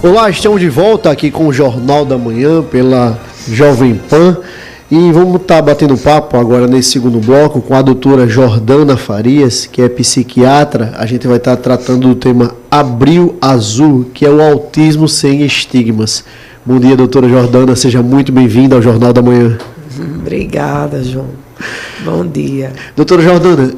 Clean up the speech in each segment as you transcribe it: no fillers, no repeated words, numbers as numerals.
Olá, estamos de volta aqui com o Jornal da Manhã pela Jovem Pan e vamos estar batendo papo agora nesse segundo bloco com a doutora Jordana Farias, que é psiquiatra. A gente vai estar tratando do tema Abril Azul, que é o autismo sem estigmas. Bom dia, doutora Jordana, seja muito bem-vinda ao Jornal da Manhã. Obrigada, João. Bom dia. Doutora Jordana,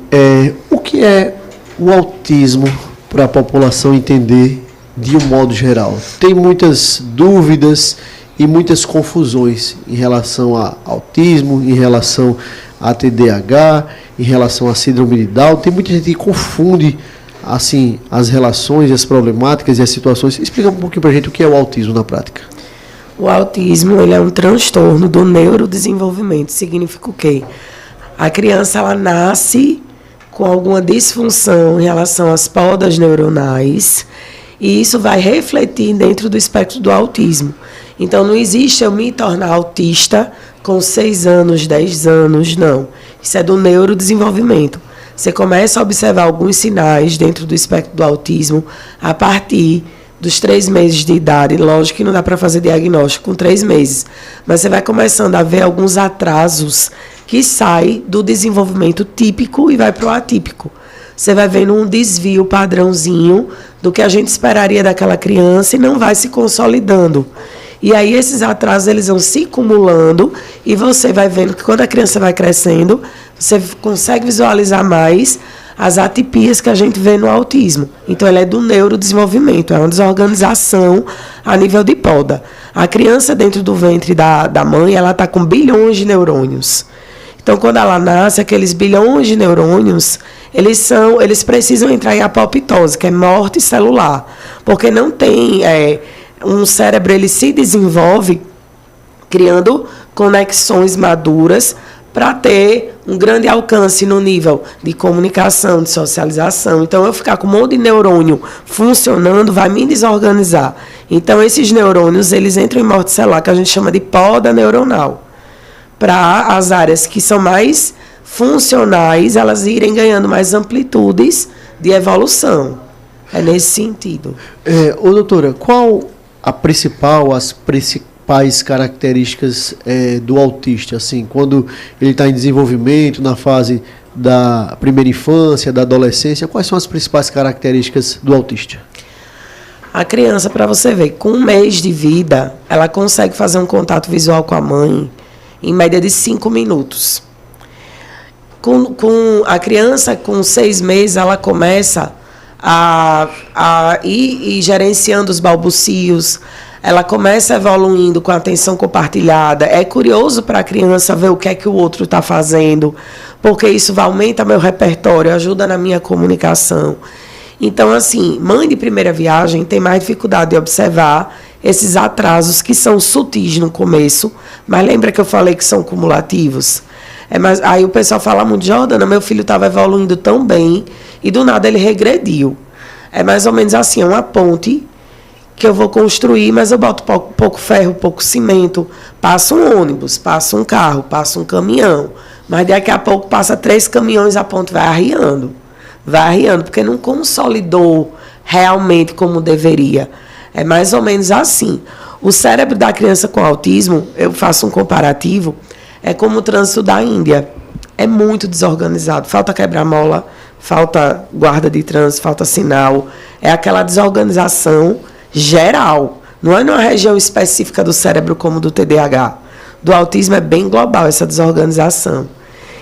o que é o autismo para a população entender de um modo geral? Tem muitas dúvidas e muitas confusões em relação a autismo, em relação a TDAH, em relação a síndrome de Down. Tem muita gente que confunde assim, as relações, as problemáticas e as situações. Explica um pouquinho para a gente o que é o autismo na prática. O autismo ele é um transtorno do neurodesenvolvimento. Significa o quê? A criança ela nasce com alguma disfunção em relação às podas neuronais, e isso vai refletir dentro do espectro do autismo. Então, não existe eu me tornar autista com 6 anos, 10 anos, não. Isso é do neurodesenvolvimento. Você começa a observar alguns sinais dentro do espectro do autismo a partir dos 3 meses de idade. Lógico que não dá para fazer diagnóstico com 3 meses, mas você vai começando a ver alguns atrasos que saem do desenvolvimento típico e vai para o atípico. Você vai vendo um desvio padrãozinho do que a gente esperaria daquela criança e não vai se consolidando. E aí esses atrasos eles vão se acumulando e você vai vendo que quando a criança vai crescendo, você consegue visualizar mais as atipias que a gente vê no autismo. Então, ela é do neurodesenvolvimento, é uma desorganização a nível de poda. A criança dentro do ventre da mãe, ela está com bilhões de neurônios. Então, quando ela nasce, aqueles bilhões de neurônios, eles precisam entrar em apoptose, que é morte celular, porque não tem um cérebro, ele se desenvolve criando conexões maduras para ter um grande alcance no nível de comunicação, de socialização. Então, eu ficar com um monte de neurônio funcionando vai me desorganizar. Então, esses neurônios, eles entram em morte celular, que a gente chama de poda neuronal. Para as áreas que são mais funcionais, elas irem ganhando mais amplitudes de evolução. É nesse sentido. Doutora, qual as principais características do autista, assim, quando ele está em desenvolvimento, na fase da primeira infância, da adolescência, quais são as principais características do autista? A criança, para você ver, com 1 mês de vida, ela consegue fazer um contato visual com a mãe em média de 5 minutos. Com a criança, com 6 meses, ela começa a ir gerenciando os balbucios, ela começa evoluindo com a atenção compartilhada. É curioso para a criança ver o que é que o outro está fazendo, porque isso aumenta meu repertório, ajuda na minha comunicação. Então, assim, mãe de primeira viagem tem mais dificuldade de observar esses atrasos que são sutis no começo, mas lembra que eu falei que são cumulativos? Mas aí o pessoal fala muito, Jordana, meu filho estava evoluindo tão bem e do nada ele regrediu. É mais ou menos assim, é uma ponte que eu vou construir, mas eu boto pouco ferro, pouco cimento, passa um ônibus, passa um carro, passa um caminhão, mas daqui a pouco passa 3 caminhões, a ponte vai arriando, porque não consolidou realmente como deveria. É mais ou menos assim. O cérebro da criança com autismo, eu faço um comparativo, é como o trânsito da Índia. É muito desorganizado. Falta quebra-mola, falta guarda de trânsito, falta sinal. É aquela desorganização geral. Não é numa região específica do cérebro como do TDAH. Do autismo é bem global essa desorganização.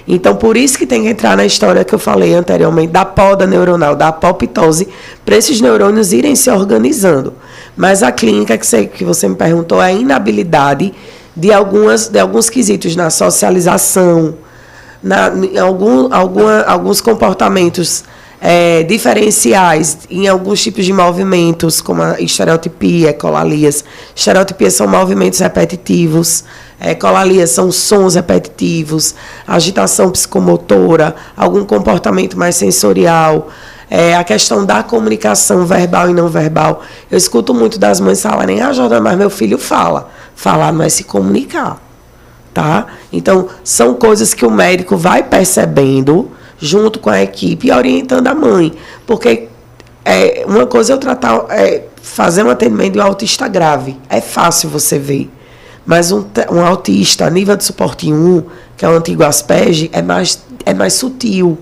Então, por isso que tem que entrar na história que eu falei anteriormente, da poda neuronal, da apoptose, para esses neurônios irem se organizando. Mas a clínica que você me perguntou é a inabilidade de alguns quesitos na socialização, em alguns comportamentos diferenciais, em alguns tipos de movimentos, como a estereotipia, ecolalias. Estereotipias são movimentos repetitivos, ecolalias são sons repetitivos, agitação psicomotora, algum comportamento mais sensorial, a questão da comunicação verbal e não verbal. Eu escuto muito das mães falarem, Jordana, mas meu filho fala. Falar não é se comunicar, tá? Então, são coisas que o médico vai percebendo junto com a equipe e orientando a mãe, porque uma coisa é eu tratar, fazer um atendimento de um autista grave. É fácil você ver. Mas um autista, nível de suporte 1, que é o antigo Asperger, é mais sutil.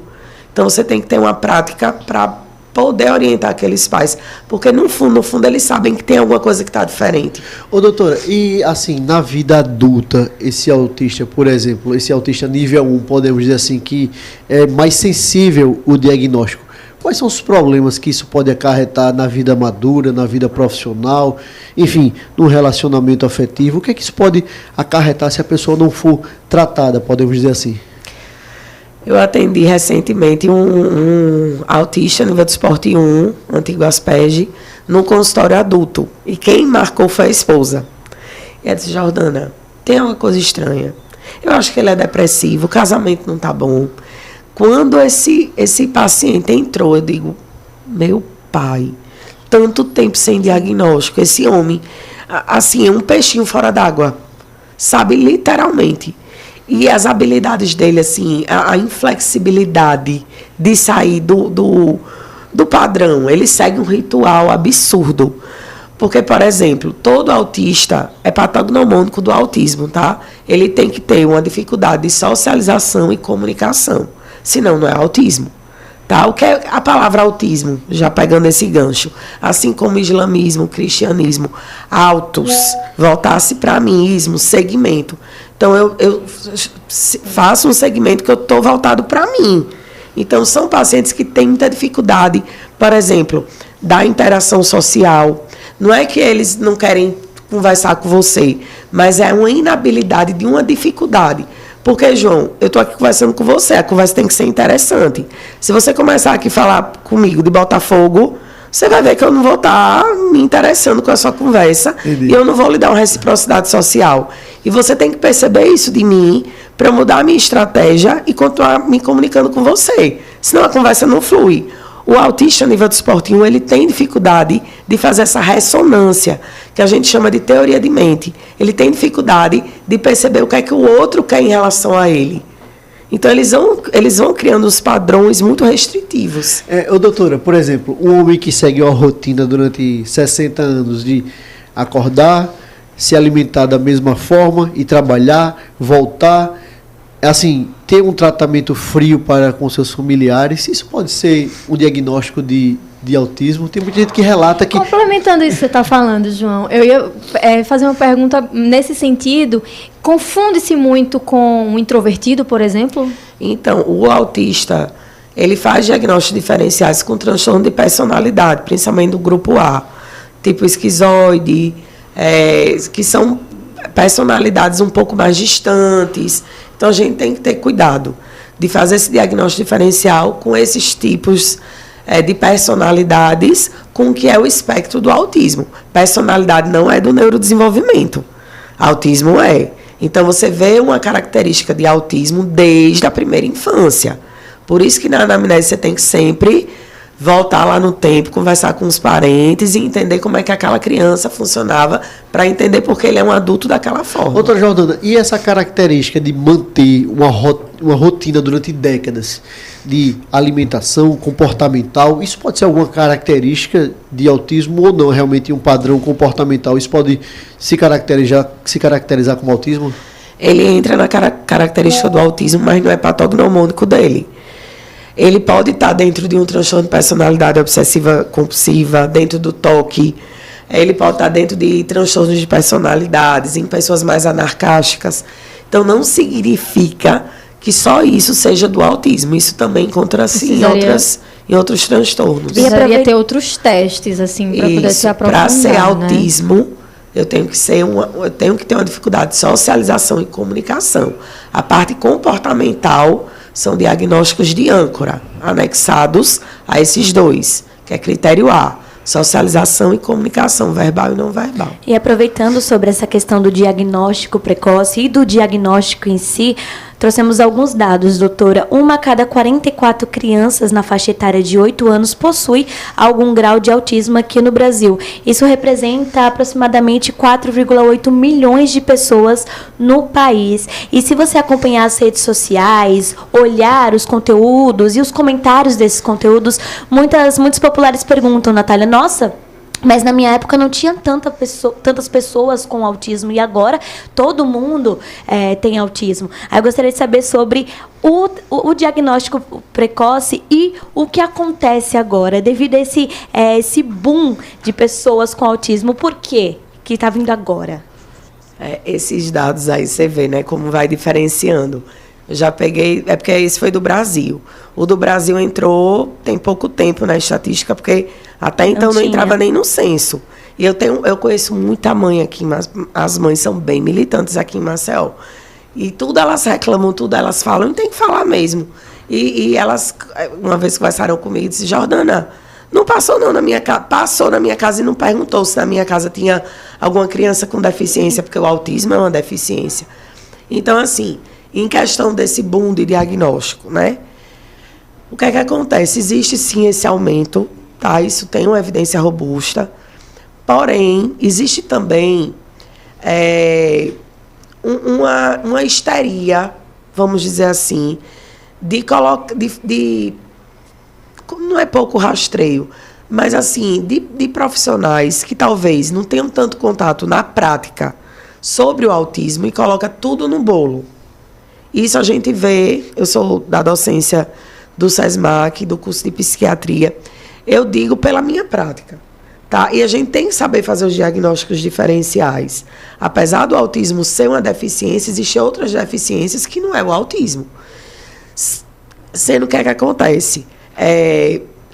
Então, você tem que ter uma prática para poder orientar aqueles pais. Porque, no fundo, eles sabem que tem alguma coisa que está diferente. Ô, doutora, e assim, na vida adulta, esse autista, por exemplo, esse autista nível 1, podemos dizer assim, que é mais sensível o diagnóstico. Quais são os problemas que isso pode acarretar na vida madura, na vida profissional, enfim, no relacionamento afetivo? O que é que isso pode acarretar se a pessoa não for tratada, podemos dizer assim? Eu atendi recentemente um autista nível de suporte 1, antigo Asperger, no consultório adulto. E quem marcou foi a esposa. E ela disse: Jordana, tem alguma coisa estranha. Eu acho que ele é depressivo, o casamento não está bom. Quando esse paciente entrou, eu digo: meu pai, tanto tempo sem diagnóstico, esse homem, assim, é um peixinho fora d'água, sabe, literalmente. E as habilidades dele, assim, a inflexibilidade de sair do padrão, ele segue um ritual absurdo. Porque, por exemplo, todo autista é patognomônico do autismo, tá? Ele tem que ter uma dificuldade de socialização e comunicação. Senão, não é autismo. Tá? O que é a palavra autismo? Já pegando esse gancho. Assim como islamismo, cristianismo, autos, voltasse para mim, ismo, segmento. Então, eu faço um segmento que eu estou voltado para mim. Então, são pacientes que têm muita dificuldade, por exemplo, da interação social. Não é que eles não querem conversar com você, mas é uma inabilidade de uma dificuldade. Porque, João, eu estou aqui conversando com você, a conversa tem que ser interessante. Se você começar aqui a falar comigo de Botafogo, você vai ver que eu não vou estar me interessando com a sua conversa. Entendi. E eu não vou lhe dar uma reciprocidade social. E você tem que perceber isso de mim para eu mudar a minha estratégia e continuar me comunicando com você. Senão a conversa não flui. O autista, nível de suporte 1, ele tem dificuldade de fazer essa ressonância, que a gente chama de teoria de mente. Ele tem dificuldade de perceber o que é que o outro quer em relação a ele. Então, eles vão criando uns padrões muito restritivos. Doutora, por exemplo, um homem que segue uma rotina durante 60 anos de acordar, se alimentar da mesma forma e trabalhar, voltar, assim, ter um tratamento frio para com seus familiares, isso pode ser um diagnóstico de autismo? Tem muita gente que relata que... Complementando isso que você está falando, João, eu ia fazer uma pergunta nesse sentido. Confunde-se muito com um introvertido, por exemplo? Então, o autista, ele faz diagnósticos diferenciais com transtorno de personalidade, principalmente do grupo A, tipo esquizoide, que são personalidades um pouco mais distantes. Então, a gente tem que ter cuidado de fazer esse diagnóstico diferencial com esses tipos de personalidades com o que é o espectro do autismo. Personalidade não é do neurodesenvolvimento. Autismo é. Então, você vê uma característica de autismo desde a primeira infância. Por isso que na anamnese você tem que sempre voltar lá no tempo, conversar com os parentes e entender como é que aquela criança funcionava para entender porque ele é um adulto daquela forma. Doutora Jordana, e essa característica de manter uma rotina durante décadas de alimentação comportamental, isso pode ser alguma característica de autismo ou não? Realmente um padrão comportamental, isso pode se caracterizar como autismo? Ele entra na característica do autismo, mas não é patognomônico dele. Ele pode estar dentro de um transtorno de personalidade obsessiva compulsiva, dentro do TOC. Ele pode estar dentro de transtornos de personalidades, em pessoas mais anarcásticas. Então, não significa que só isso seja do autismo. Isso também encontra-se em outros transtornos. Precisaria ter outros testes, assim, para poder se aprofundar. Para ser autismo, eu tenho que ter uma dificuldade de socialização e comunicação. A parte comportamental são diagnósticos de âncora, anexados a esses dois, que é critério A, socialização e comunicação, verbal e não verbal. E aproveitando sobre essa questão do diagnóstico precoce e do diagnóstico em si, Trouxemos alguns dados, doutora. Uma a cada 44 crianças na faixa etária de 8 anos possui algum grau de autismo aqui no Brasil. Isso representa aproximadamente 4,8 milhões de pessoas no país. E se você acompanhar as redes sociais, olhar os conteúdos e os comentários desses conteúdos, muitos populares perguntam, Natália, nossa, mas na minha época não tinha tantas pessoas com autismo e agora todo mundo tem autismo. Aí eu gostaria de saber sobre o diagnóstico precoce e o que acontece agora devido a esse boom de pessoas com autismo. Por quê que está vindo agora? Esses dados aí você vê, né, como vai diferenciando. Eu já peguei, porque esse foi do Brasil. O do Brasil entrou tem pouco tempo na estatística, porque até então não entrava nem no censo. E eu conheço muita mãe aqui, mas as mães são bem militantes aqui em Maceió. E tudo elas reclamam, tudo elas falam, e tem que falar mesmo. E elas, uma vez conversaram comigo, disse, Jordana, não passou não na minha casa, passou na minha casa e não perguntou se na minha casa tinha alguma criança com deficiência, porque o autismo é uma deficiência. Então, assim, em questão desse boom de diagnóstico, né? O que é que acontece? Existe sim esse aumento, tá? Isso tem uma evidência robusta. Porém, existe também uma histeria, vamos dizer assim, não é pouco rastreio, mas assim, de profissionais que talvez não tenham tanto contato na prática sobre o autismo e coloca tudo no bolo. Isso a gente vê, eu sou da docência do SESMAC, do curso de psiquiatria, eu digo pela minha prática, tá? E a gente tem que saber fazer os diagnósticos diferenciais. Apesar do autismo ser uma deficiência, existem outras deficiências que não é o autismo. Sendo o que é que acontece?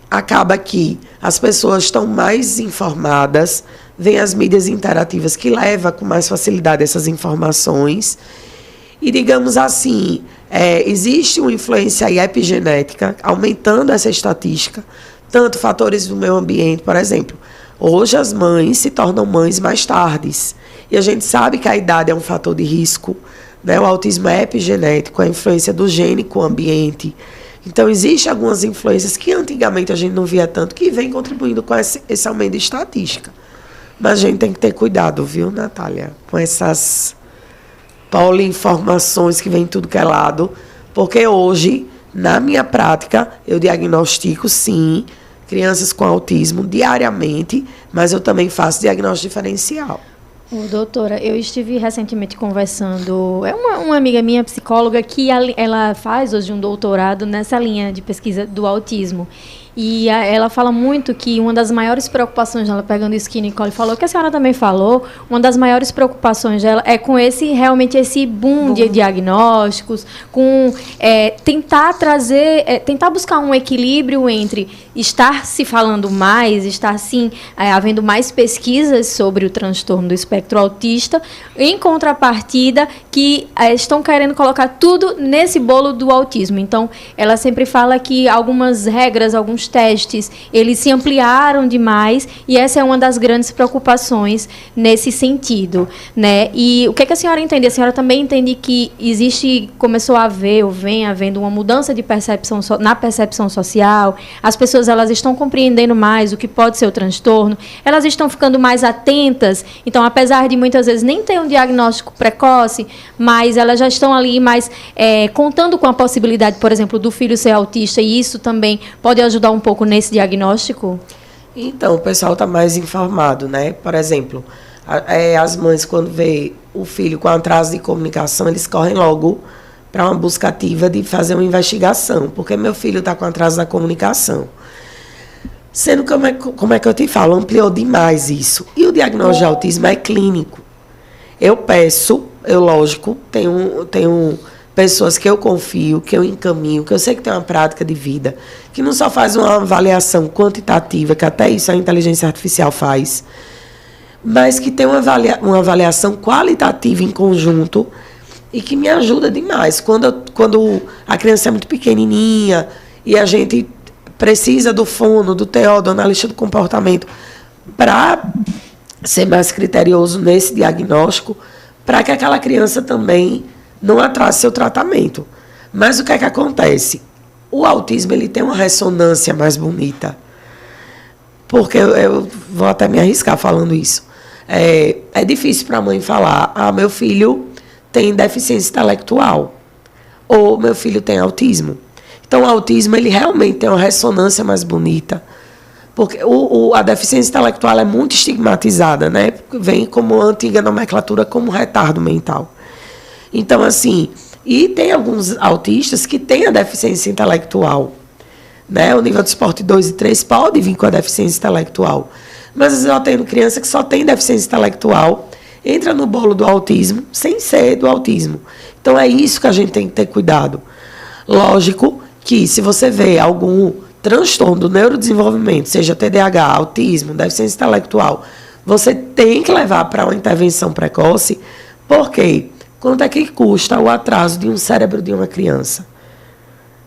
Acaba que as pessoas estão mais informadas, vem as mídias interativas que levam com mais facilidade essas informações. E, digamos assim, existe uma influência aí epigenética, aumentando essa estatística, tanto fatores do meio ambiente, por exemplo. Hoje as mães se tornam mães mais tardes. E a gente sabe que a idade é um fator de risco, né? O autismo é epigenético, a influência do gene com o ambiente. Então, existem algumas influências que antigamente a gente não via tanto, que vem contribuindo com esse aumento de estatística. Mas a gente tem que ter cuidado, viu, Natália, com essas poliinformações que vem tudo que é lado, porque hoje, na minha prática, eu diagnostico, sim, crianças com autismo diariamente, mas eu também faço diagnóstico diferencial. Doutora, eu estive recentemente conversando, uma amiga minha, psicóloga, que ela faz hoje um doutorado nessa linha de pesquisa do autismo. E ela fala muito que uma das maiores preocupações dela, pegando isso que a Nicole falou, que a senhora também falou, uma das maiores preocupações dela é com realmente esse boom de diagnósticos, com tentar buscar um equilíbrio entre estar se falando mais, estar sim havendo mais pesquisas sobre o transtorno do espectro autista, em contrapartida que estão querendo colocar tudo nesse bolo do autismo. Então, ela sempre fala que algumas regras, alguns testes, eles se ampliaram demais e essa é uma das grandes preocupações nesse sentido, né? E o que a senhora entende? A senhora também entende que começou a haver, ou vem havendo uma mudança de percepção na percepção social, as pessoas elas estão compreendendo mais o que pode ser o transtorno, elas estão ficando mais atentas, então apesar de muitas vezes nem ter um diagnóstico precoce, mas elas já estão ali mais contando com a possibilidade, por exemplo, do filho ser autista, e isso também pode ajudar um pouco nesse diagnóstico? Então, o pessoal está mais informado, né? Por exemplo, as mães, quando vê o filho com atraso de comunicação, eles correm logo para uma busca ativa de fazer uma investigação, porque meu filho está com atraso da comunicação. Sendo como é que eu te falo, ampliou demais isso. E o diagnóstico de autismo é clínico. Lógico, tenho pessoas que eu confio, que eu encaminho, que eu sei que tem uma prática de vida, que não só faz uma avaliação quantitativa, que até isso a inteligência artificial faz, mas que tem uma avaliação qualitativa em conjunto e que me ajuda demais. Quando a criança é muito pequenininha e a gente precisa do fono, do TO, do analista do comportamento, para ser mais criterioso nesse diagnóstico, para que aquela criança também não atrase seu tratamento. Mas o que é que acontece? O autismo, ele tem uma ressonância mais bonita. Porque eu vou até me arriscar falando isso. É difícil para a mãe falar, meu filho tem deficiência intelectual, ou meu filho tem autismo. Então, o autismo, ele realmente tem uma ressonância mais bonita, porque a deficiência intelectual é muito estigmatizada, né? Vem como a antiga nomenclatura como retardo mental. Então, assim, e tem alguns autistas que têm a deficiência intelectual, né? O nível de esporte 2 e 3 pode vir com a deficiência intelectual. Mas às vezes eu tenho criança que só tem deficiência intelectual, entra no bolo do autismo, sem ser do autismo. Então é isso que a gente tem que ter cuidado. Lógico que se você vê algum transtorno do neurodesenvolvimento, seja TDAH, autismo, deficiência intelectual, você tem que levar para uma intervenção precoce, porque quanto é que custa o atraso de um cérebro de uma criança?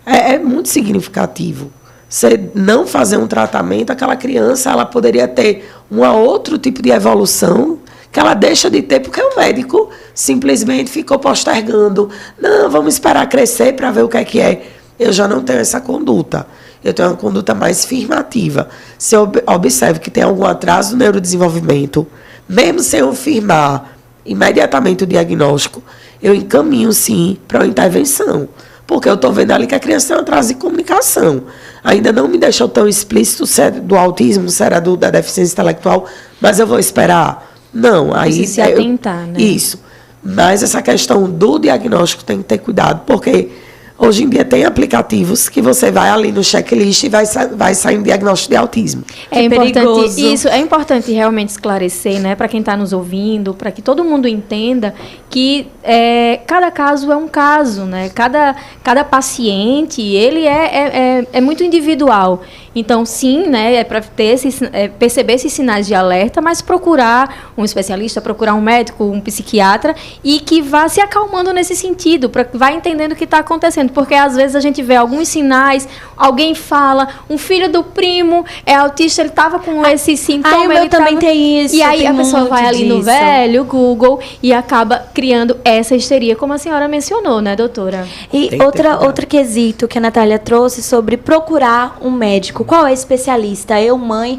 É muito significativo. Você não fazer um tratamento, aquela criança ela poderia ter um outro tipo de evolução que ela deixa de ter porque o médico simplesmente ficou postergando. Não, vamos esperar crescer para ver o que é. Eu já não tenho essa conduta. Eu tenho uma conduta mais afirmativa. Se eu observo que tem algum atraso no neurodesenvolvimento, mesmo sem eu firmar imediatamente o diagnóstico, eu encaminho sim para uma intervenção. Porque eu estou vendo ali que a criança tem um atraso de comunicação. Ainda não me deixou tão explícito se é do autismo, se era da deficiência intelectual, mas eu vou esperar. Não, aí... Se atentar, né? Isso. Mas essa questão do diagnóstico tem que ter cuidado, porque hoje em dia tem aplicativos que você vai ali no checklist e vai sair um diagnóstico de autismo. É importante, isso é importante realmente esclarecer, né, para quem está nos ouvindo, para que todo mundo entenda que cada caso é um caso, né? Cada paciente ele é muito individual. Então, sim, né, é para perceber esses sinais de alerta, mas procurar um especialista, procurar um médico, um psiquiatra, e que vá se acalmando nesse sentido, vá entendendo o que está acontecendo. Porque, às vezes, a gente vê alguns sinais, alguém fala, um filho do primo é autista, ele estava com esse sintoma. O meu também tem isso. E aí a pessoa vai ali no velho Google e acaba criando essa histeria, como a senhora mencionou, né, doutora? E outro quesito que a Natália trouxe sobre procurar um médico. Qual é o especialista? Eu, mãe,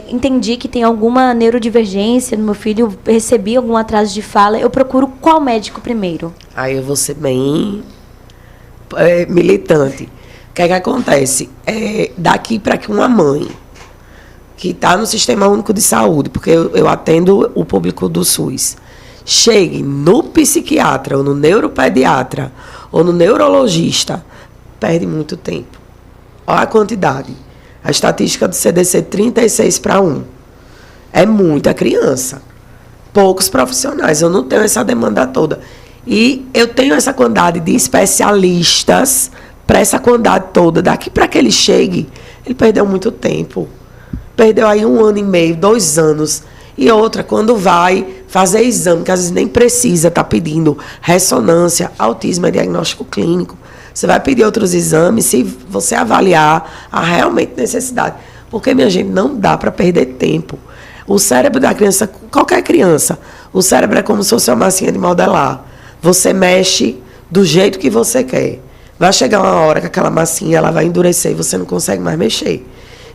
entendi que tem alguma neurodivergência no meu filho, recebi algum atraso de fala. Eu procuro qual médico primeiro? Aí eu vou ser bem militante. O que é que acontece? Daqui para que uma mãe que está no Sistema Único de Saúde, porque eu atendo o público do SUS, chegue no psiquiatra, ou no neuropediatra, ou no neurologista, perde muito tempo. Olha a quantidade. A estatística do CDC, 36:1. É muita criança. Poucos profissionais. Eu não tenho essa demanda toda. E eu tenho essa quantidade de especialistas para essa quantidade toda. Daqui para que ele chegue, ele perdeu muito tempo. Perdeu aí 1 ano e meio, 2 anos. E outra, quando vai fazer exame, que às vezes nem precisa, está pedindo ressonância, autismo é diagnóstico clínico. Você vai pedir outros exames se você avaliar a realmente necessidade. Porque, minha gente, não dá para perder tempo. O cérebro da criança, qualquer criança, o cérebro é como se fosse uma massinha de modelar. Você mexe do jeito que você quer. Vai chegar uma hora que aquela massinha ela vai endurecer e você não consegue mais mexer.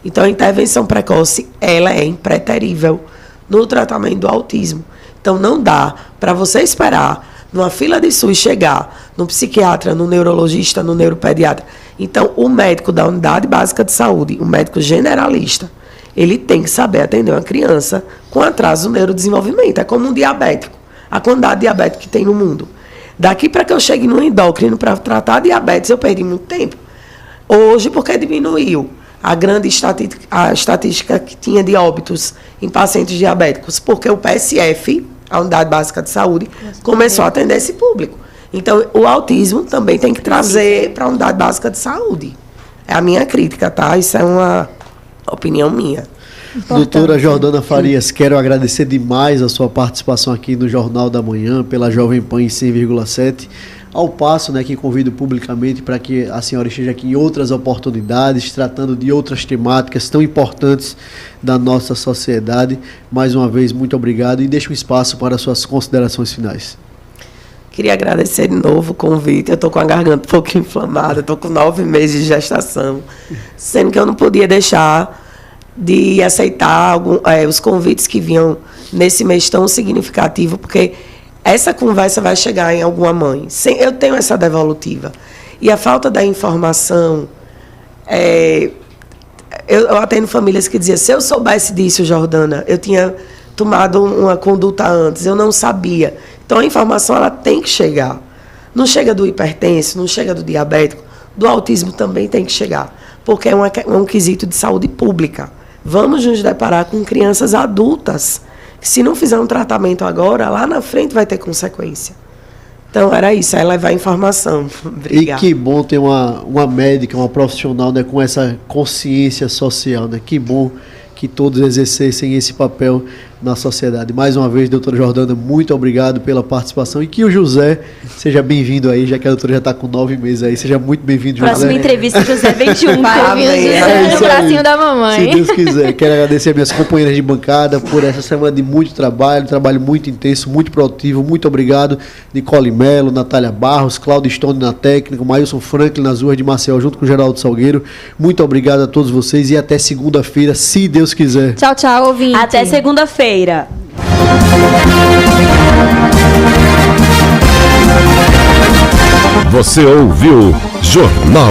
Então, a intervenção precoce, ela é impreterível no tratamento do autismo. Então, não dá para você esperar numa fila de SUS chegar no psiquiatra, no neurologista, no neuropediatra. Então, o médico da unidade básica de saúde, o médico generalista, ele tem que saber atender uma criança com atraso no neurodesenvolvimento. É como um diabético. A quantidade de diabetes que tem no mundo. Daqui para que eu chegue no endócrino para tratar diabetes, eu perdi muito tempo. Hoje, porque diminuiu a grande estatística que tinha de óbitos em pacientes diabéticos, porque o PSF, a Unidade Básica de Saúde, começou a atender esse público. Então, o autismo também tem que trazer para a Unidade Básica de Saúde. É a minha crítica, tá? Isso é uma opinião minha. Doutora Jordana Farias, quero agradecer demais a sua participação aqui no Jornal da Manhã, pela Jovem Pan em 100,7. Ao passo, né, que convido publicamente para que a senhora esteja aqui em outras oportunidades, tratando de outras temáticas tão importantes da nossa sociedade. Mais uma vez, muito obrigado e deixo um espaço para suas considerações finais. Queria agradecer de novo o convite. Eu estou com a garganta um pouco inflamada, estou com 9 meses de gestação, sendo que eu não podia deixar de aceitar os convites que vinham nesse mês tão significativo, porque essa conversa vai chegar em alguma mãe. Eu tenho essa devolutiva. E a falta da informação... Eu atendo famílias que diziam, se eu soubesse disso, Jordana, eu tinha tomado uma conduta antes, eu não sabia. Então, a informação ela tem que chegar. Não chega do hipertenso, não chega do diabético, do autismo também tem que chegar, porque é um quesito de saúde pública. Vamos nos deparar com crianças adultas, que se não fizer um tratamento agora, lá na frente vai ter consequência. Então, era isso, é levar informação. Obrigada. E que bom ter uma médica, uma profissional, né, com essa consciência social, né? Que bom que todos exercessem esse papel na sociedade. Mais uma vez, doutora Jordana, muito obrigado pela participação e que o José seja bem-vindo aí, já que a doutora já está com 9 meses aí. Seja muito bem-vindo, José. Próxima entrevista, José vem junto. José no bracinho da mamãe. Se Deus quiser. Quero agradecer a minhas companheiras de bancada por essa semana de muito trabalho muito intenso, muito produtivo. Muito obrigado, Nicole Melo, Natália Barros, Cláudio Stone na técnica, Mailson Franklin nas ruas de Maceió, junto com o Geraldo Salgueiro. Muito obrigado a todos vocês e até segunda-feira, se Deus quiser. Tchau, tchau, ouvinte. Até segunda-feira. Você ouviu Jornal